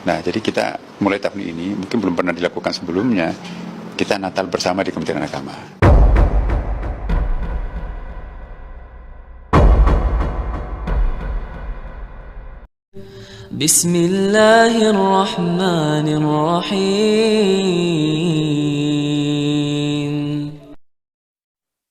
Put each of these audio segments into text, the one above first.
Nah, jadi kita mulai tahun ini, mungkin belum pernah dilakukan sebelumnya, kita Natal bersama di Kementerian Agama. Bismillahirrahmanirrahim.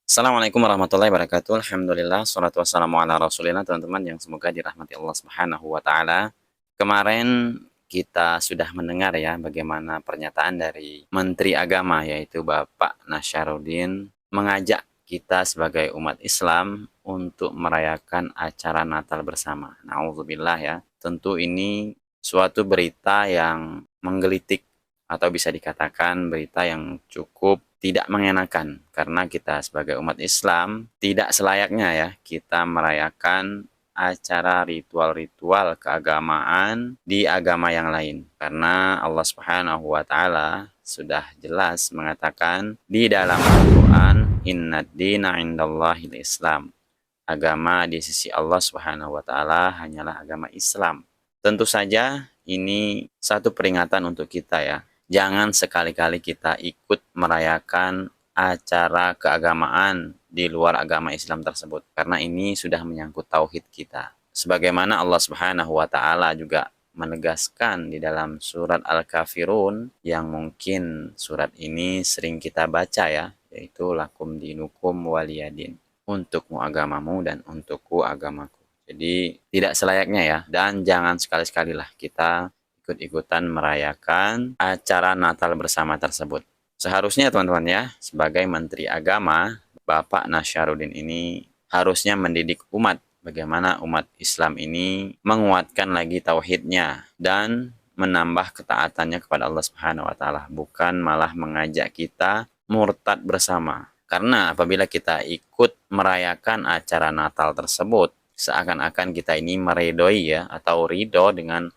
Assalamualaikum warahmatullahi wabarakatuh. Alhamdulillah, salatu wassalamu ala rasulillah. Teman-teman yang semoga dirahmati Allah Subhanahu wa ta'ala. Kemarin kita sudah mendengar ya bagaimana pernyataan dari Menteri Agama, yaitu Bapak Nasyarudin, mengajak kita sebagai umat Islam untuk merayakan acara Natal bersama. Na'udzubillah ya. Tentu ini suatu berita yang menggelitik atau bisa dikatakan berita yang cukup tidak mengenakan, karena kita sebagai umat Islam tidak selayaknya ya kita merayakan acara ritual-ritual keagamaan di agama yang lain, karena Allah Subhanahu wa ta'ala sudah jelas mengatakan di dalam Al-Quran, innad dina indallahil Islam, agama di sisi Allah Subhanahu wa ta'ala hanyalah agama Islam. Tentu saja ini satu peringatan untuk kita ya. Jangan sekali-kali kita ikut merayakan acara keagamaan di luar agama Islam tersebut, karena ini sudah menyangkut tauhid kita. Sebagaimana Allah Subhanahu wa ta'ala juga menegaskan di dalam surat Al-Kafirun, yang mungkin surat ini sering kita baca ya, yaitu lakum dinukum waliyadin, untukmu agamamu dan untukku agamaku. Jadi tidak selayaknya ya, dan jangan sekali-sekali lah kita ikut-ikutan merayakan acara Natal bersama tersebut. Seharusnya teman-teman ya, sebagai Menteri Agama, Bapak Nasyarudin ini harusnya mendidik umat, bagaimana umat Islam ini menguatkan lagi tauhidnya dan menambah ketaatannya kepada Allah Subhanahu wa ta'ala, bukan malah mengajak kita murtad bersama. Karena apabila kita ikut merayakan acara Natal tersebut, seakan-akan kita ini meridoi ya, atau ridho dengan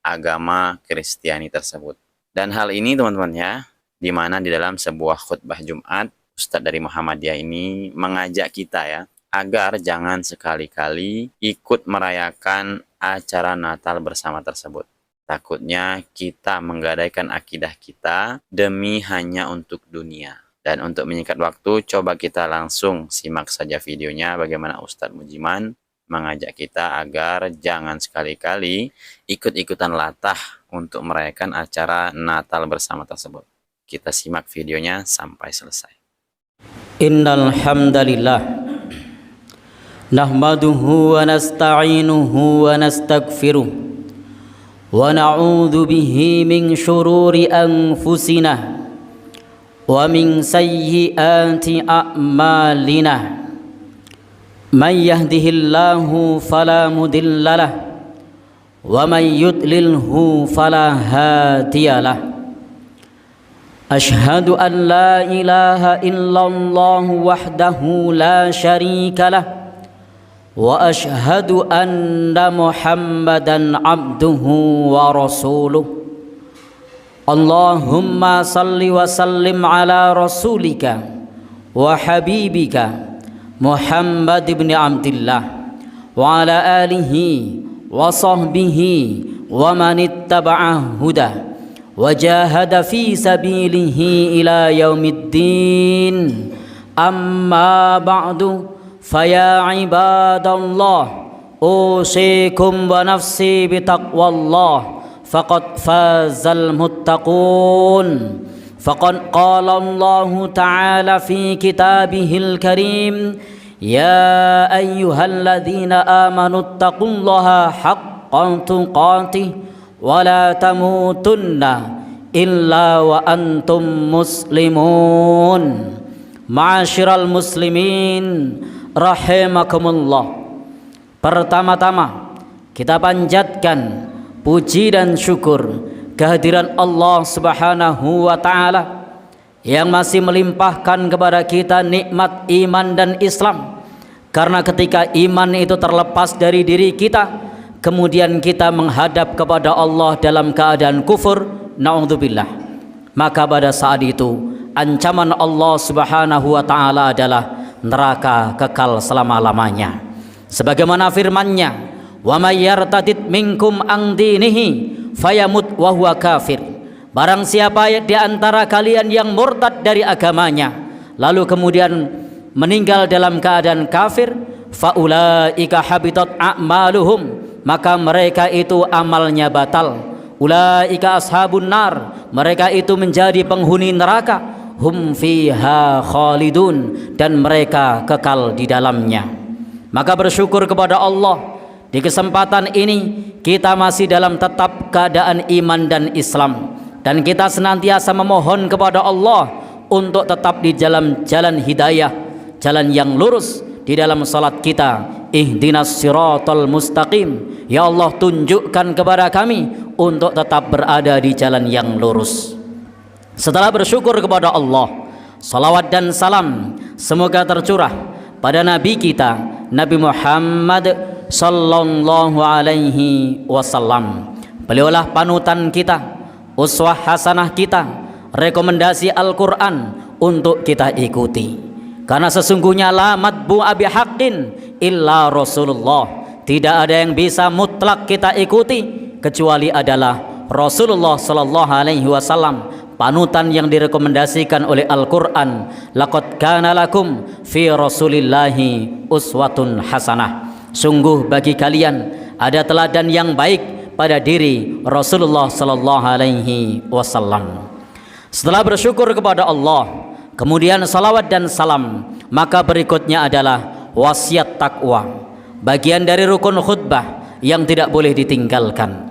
agama Kristiani tersebut. Dan hal ini teman-teman ya, di mana di dalam sebuah khutbah Jumat, Ustadz dari Muhammadiyah ini mengajak kita ya, agar jangan sekali-kali ikut merayakan acara Natal bersama tersebut. Takutnya kita menggadaikan akidah kita demi hanya untuk dunia. Dan untuk menyingkat waktu, coba kita langsung simak saja videonya bagaimana Ustadz Mujiman mengajak kita agar jangan sekali-kali ikut-ikutan latah untuk merayakan acara Natal bersama tersebut. Kita simak videonya sampai selesai. Innal hamdalillah nahmaduhu wa nasta'inuhu wa nastaghfiruh wa na'udzu bihi min syururi anfusina wa min sayyiati a'malina. من يهده الله فلا مضل له ومن يضلله فلا هادي له أشهد أن لا إله إلا الله وحده لا شريك له وأشهد أن محمدا عبده ورسوله اللهم صل وسلم على رسولك وحبيبك Muhammad ibn Abdillah wa ala alihi wa sahbihi wa man ittaba'a huda wa jahada fi sabilihi ila yaumiddin. Amma ba'du, faya ibadallah, usikum wa nafsi bitaqwallah, faqad fazal muttaqun. فقد قال الله تعالى في كتابه الكريم يا أيها الذين آمنوا اتقوا الله حق تقاته ولا تموتن إلا وأنتم مسلمون. Ma'asyiral muslimin rahimakumullah. Pertama-tama kita panjatkan puji dan syukur kehadiran Allah Subhanahu wa ta'ala yang masih melimpahkan kepada kita nikmat iman dan Islam. Karena ketika iman itu terlepas dari diri kita, kemudian kita menghadap kepada Allah dalam keadaan kufur, na'udzubillah, maka pada saat itu ancaman Allah Subhanahu wa ta'ala adalah neraka kekal selama-lamanya. Sebagaimana firman-Nya, wa may yartadid minkum an dinihi fayamut wa huwa kafir. Barang siapa di antara kalian yang murtad dari agamanya lalu kemudian meninggal dalam keadaan kafir, faulaika habitat a'maluhum, maka mereka itu amalnya batal. Ulaika ashabun nar, mereka itu menjadi penghuni neraka. Hum fiha khalidun, dan mereka kekal di dalamnya. Maka bersyukur kepada Allah, di kesempatan ini kita masih dalam tetap keadaan iman dan Islam, dan kita senantiasa memohon kepada Allah untuk tetap di jalan hidayah, jalan yang lurus. Di dalam salat kita, ihdinas siratal mustaqim, ya Allah tunjukkan kepada kami untuk tetap berada di jalan yang lurus. Setelah bersyukur kepada Allah, salawat dan salam semoga tercurah pada Nabi kita, Nabi Muhammad sallallahu alaihi wasallam. Beliaulah panutan kita, uswah hasanah kita, rekomendasi Al-Quran untuk kita ikuti. Karena sesungguhnya la matbu'a bihaqqin illa Rasulullah, tidak ada yang bisa mutlak kita ikuti kecuali adalah Rasulullah sallallahu alaihi wasallam, panutan yang direkomendasikan oleh Al-Quran. Laqad kana lakum fi rasulillahi uswatun hasanah, sungguh bagi kalian ada teladan yang baik pada diri Rasulullah sallallahu alaihi wasallam. Setelah bersyukur kepada Allah, kemudian salawat dan salam, maka berikutnya adalah wasiat takwa, bagian dari rukun khutbah yang tidak boleh ditinggalkan.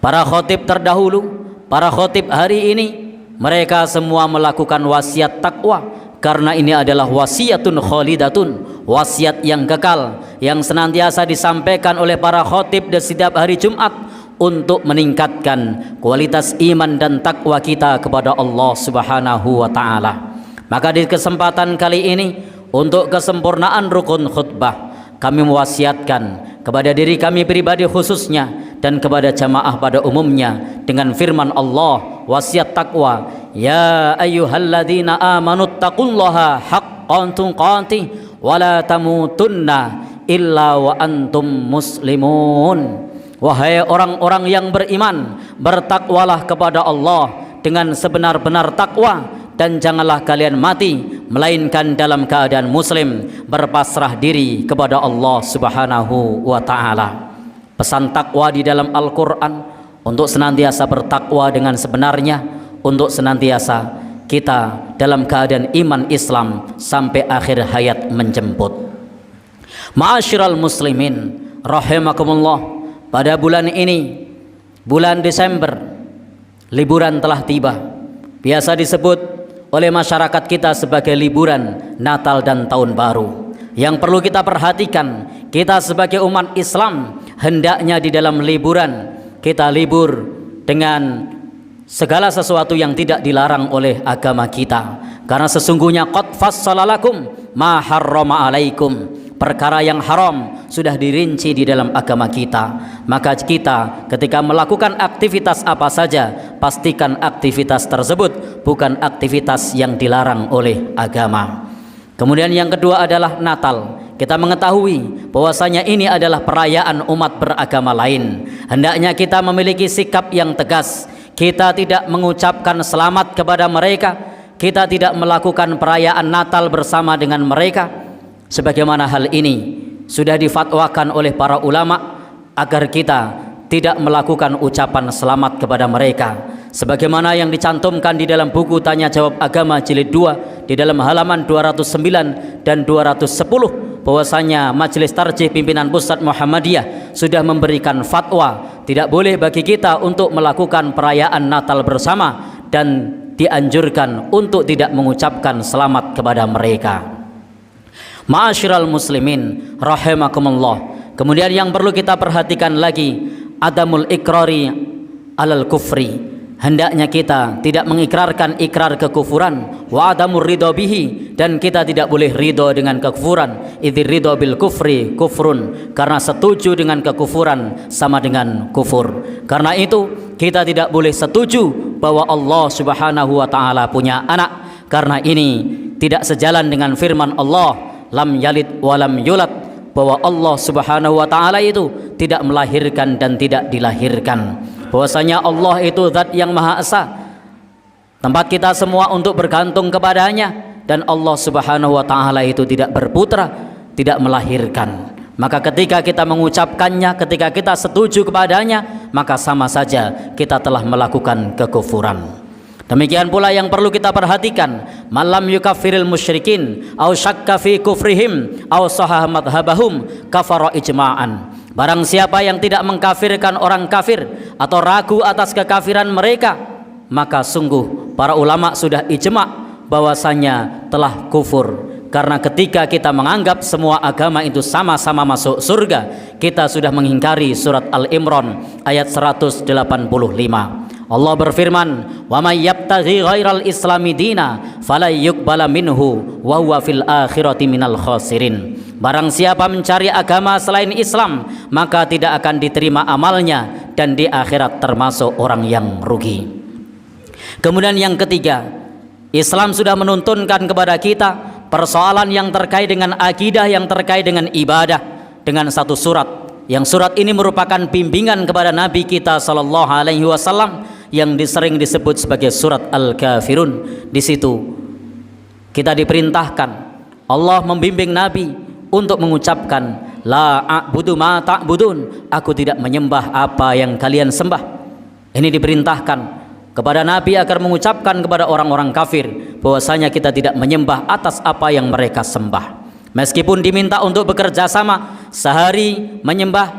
Para khotib terdahulu, para khotib hari ini, mereka semua melakukan wasiat takwa, karena ini adalah wasiatun khalidatun, wasiat yang kekal, yang senantiasa disampaikan oleh para khotib di setiap hari Jumat untuk meningkatkan kualitas iman dan takwa kita kepada Allah Subhanahu wa taala. Maka di kesempatan kali ini, untuk kesempurnaan rukun khutbah, kami mewasiatkan kepada diri kami pribadi khususnya dan kepada jamaah pada umumnya dengan firman Allah, wasiat takwa, ya ayyuhalladzina amanu taqullaha haqqan tuqatih wa la tamutunna illa wa antum muslimun. Wahai orang-orang yang beriman, bertakwalah kepada Allah dengan sebenar-benar takwa, dan janganlah kalian mati melainkan dalam keadaan muslim, berpasrah diri kepada Allah Subhanahu wa taala. Pesan takwa di dalam Al-Qur'an untuk senantiasa bertakwa dengan sebenarnya, untuk senantiasa kita dalam keadaan iman Islam sampai akhir hayat menjemput. Ma'asyiral muslimin rahimakumullah, pada bulan ini, bulan Desember, liburan telah tiba. Biasa disebut oleh masyarakat kita sebagai liburan Natal dan Tahun Baru. Yang perlu kita perhatikan, kita sebagai umat Islam hendaknya di dalam liburan kita libur dengan segala sesuatu yang tidak dilarang oleh agama kita. Karena sesungguhnya qad fassalalakum ma harrama alaikum, perkara yang haram sudah dirinci di dalam agama kita. Maka kita ketika melakukan aktivitas apa saja, pastikan aktivitas tersebut bukan aktivitas yang dilarang oleh agama. Kemudian yang kedua adalah Natal. Kita mengetahui bahwasanya ini adalah perayaan umat beragama lain. Hendaknya kita memiliki sikap yang tegas. Kita tidak mengucapkan selamat kepada mereka, kita tidak melakukan perayaan Natal bersama dengan mereka, sebagaimana hal ini sudah difatwakan oleh para ulama agar kita tidak melakukan ucapan selamat kepada mereka, sebagaimana yang dicantumkan di dalam buku Tanya Jawab Agama jilid 2 di dalam halaman 209 dan 210, bahwasanya Majelis Tarjih Pimpinan Pusat Muhammadiyah sudah memberikan fatwa tidak boleh bagi kita untuk melakukan perayaan Natal bersama, dan dianjurkan untuk tidak mengucapkan selamat kepada mereka. Ma'asyiral muslimin rahimakumullah. Kemudian yang perlu kita perhatikan lagi, adamul ikrari alal kufri. Hendaknya kita tidak mengikrarkan ikrar kekufuran, wa adamur ridho bihi, dan kita tidak boleh ridho dengan kekufuran. Idzir ridho bil kufri kufrun, karena setuju dengan kekufuran sama dengan kufur. Karena itu kita tidak boleh setuju bahwa Allah Subhanahu wa taala punya anak, karena ini tidak sejalan dengan firman Allah, lam yalid walam yulad, bahwa Allah Subhanahu wa taala itu tidak melahirkan dan tidak dilahirkan. bahwasanya Allah itu zat yang Maha Esa, tempat kita semua untuk bergantung kepadanya, dan Allah Subhanahu wa taala itu tidak berputra, tidak melahirkan. Maka ketika kita mengucapkannya, ketika kita setuju kepadanya, maka sama saja kita telah melakukan kekufuran. Demikian pula yang perlu kita perhatikan, malam yukaffiril musyrikin au syakka fi kufrihim au sahah madhabahum kafara ijma'an. Barang siapa yang tidak mengkafirkan orang kafir atau ragu atas kekafiran mereka, maka sungguh para ulama sudah ijma' bahwasanya telah kufur. Karena ketika kita menganggap semua agama itu sama-sama masuk surga, kita sudah mengingkari surat Al-Imran ayat 185. Allah berfirman, "Wa may yabtaghi ghairal islami dina fala yuqbala minhu wa huwa fil akhirati minal khasirin." Barang siapa mencari agama selain Islam, maka tidak akan diterima amalnya, dan di akhirat termasuk orang yang rugi. Kemudian yang ketiga, Islam sudah menuntunkan kepada kita persoalan yang terkait dengan akidah, yang terkait dengan ibadah, dengan satu surat, yang surat ini merupakan bimbingan kepada Nabi kita sallallahu alaihi wasallam, yang sering disebut sebagai surat Al-Kafirun. Di situ kita diperintahkan, Allah membimbing Nabi untuk mengucapkan la a'budu ma ta'budun, aku tidak menyembah apa yang kalian sembah. Ini diperintahkan kepada Nabi agar mengucapkan kepada orang-orang kafir bahwasanya kita tidak menyembah atas apa yang mereka sembah. Meskipun diminta untuk bekerja sama, sehari menyembah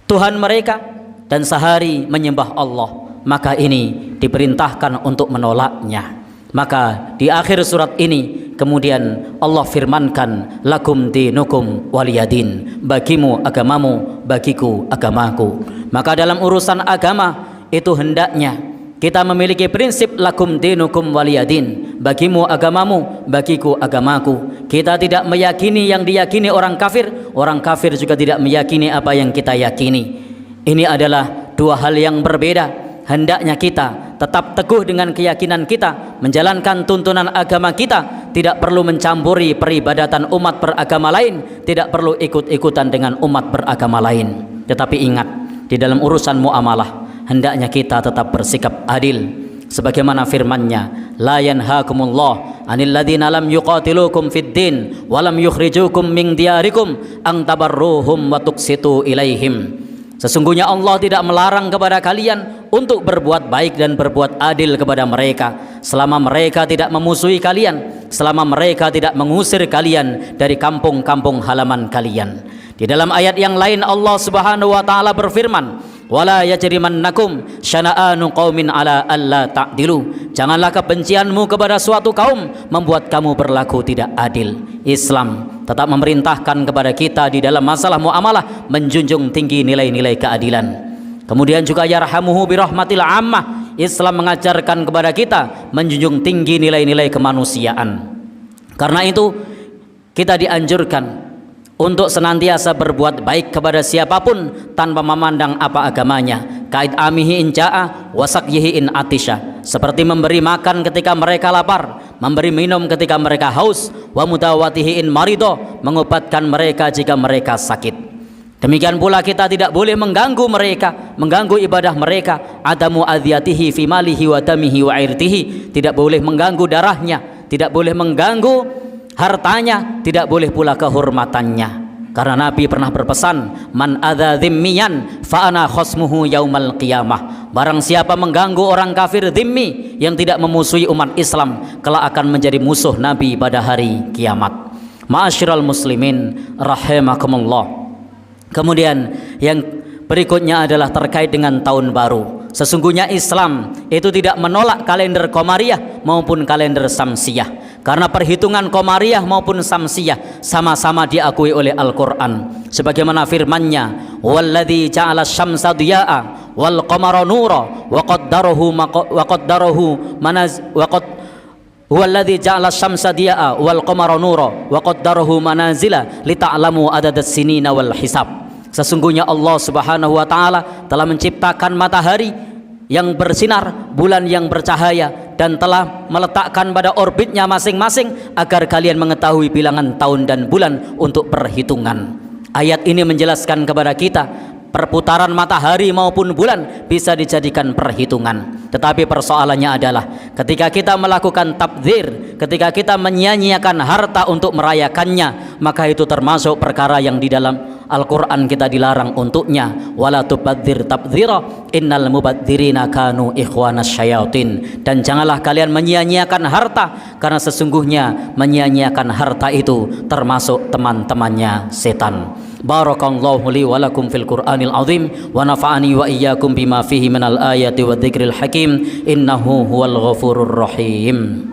Tuhan mereka dan sehari menyembah Allah, maka ini diperintahkan untuk menolaknya. Maka di akhir surat ini kemudian Allah firmankan, lakum dinukum waliyadin, bagimu agamamu, bagiku agamaku. Maka dalam urusan agama itu hendaknya kita memiliki prinsip lakum dinukum waliyadin, bagimu agamamu, bagiku agamaku. Kita tidak meyakini yang diyakini orang kafir juga tidak meyakini apa yang kita yakini. Ini adalah dua hal yang berbeda. Hendaknya kita tetap teguh dengan keyakinan kita, menjalankan tuntunan agama kita, tidak perlu mencampuri peribadatan umat beragama lain, tidak perlu ikut-ikutan dengan umat beragama lain. Tetapi ingat, di dalam urusan muamalah hendaknya kita tetap bersikap adil, sebagaimana firman-Nya, la yanhaakumullah 'anil ladzina lam yuqatilukum fid din wa lam yukhrijukum min diyarikum an tabarruhum wa tuqsitu ilaihim. Sesungguhnya Allah tidak melarang kepada kalian untuk berbuat baik dan berbuat adil kepada mereka, selama mereka tidak memusuhi kalian, selama mereka tidak mengusir kalian dari kampung-kampung halaman kalian. Di dalam ayat yang lain Allah Subhanahu wa taala berfirman, wala yajrimannakum syana'anu qaumin ala alla ta'dilu. Janganlah kebencianmu kepada suatu kaum membuat kamu berlaku tidak adil. Islam tetap memerintahkan kepada kita di dalam masalah muamalah menjunjung tinggi nilai-nilai keadilan. Kemudian juga yarhamuhu birahmatil ammah, Islam mengajarkan kepada kita menjunjung tinggi nilai-nilai kemanusiaan. Karena itu kita dianjurkan untuk senantiasa berbuat baik kepada siapapun tanpa memandang apa agamanya. Kaid amihi inja'a wasaqyihi in atisha, seperti memberi makan ketika mereka lapar, memberi minum ketika mereka haus, wa mutawatihi in marido, mengobatkan mereka jika mereka sakit. Demikian pula kita tidak boleh mengganggu mereka, mengganggu ibadah mereka. Adamu adhiyatihi fi malihi wa damihi wa irtihi, tidak boleh mengganggu darahnya, tidak boleh mengganggu hartanya, tidak boleh pula kehormatannya. Karena Nabi pernah berpesan, man adza dhimmiyan fa ana khasmuhu yaumal qiyamah. Barang siapa mengganggu orang kafir dhimmi yang tidak memusuhi umat Islam, kelak akan menjadi musuh Nabi pada hari kiamat. Ma'asyiral muslimin rahimakumullah. Kemudian yang berikutnya adalah terkait dengan tahun baru. Sesungguhnya Islam itu tidak menolak kalender Qamariyah maupun kalender Samsiyah, karena perhitungan Qamariyah maupun Samsiyah sama-sama diakui oleh Al-Quran. Sebagaimana firman-Nya, walladzi ja'ala syamsa diya'a wal qamara nura wa qaddarahu huwallazi ja'ala syamsa diya'a wal qamara nura wa qaddarahu manazila lita'lamu adadas sinina wal hisab. Sesungguhnya Allah Subhanahu wa taala telah menciptakan matahari yang bersinar, bulan yang bercahaya, dan telah meletakkan pada orbitnya masing-masing agar kalian mengetahui bilangan tahun dan bulan untuk perhitungan. Ayat ini menjelaskan kepada kita perputaran matahari maupun bulan bisa dijadikan perhitungan. Tetapi persoalannya adalah ketika kita melakukan tabdzir, ketika kita menyia-nyiakan harta untuk merayakannya, maka itu termasuk perkara yang di dalam Al-Quran kita dilarang untuknya. Wala tubadzir tabdzira innal mubadzirina kanu ikhwanas syayatin. Dan janganlah kalian menyia-nyiakan harta, karena sesungguhnya menyia-nyiakan harta itu termasuk teman-temannya setan. Barakallahu li wa lakum fil Qur'anil azim wa nafa'ani wa iyyakum bima fihi minal ayati wa dzikril hakim innahu huwal ghafurur rahim.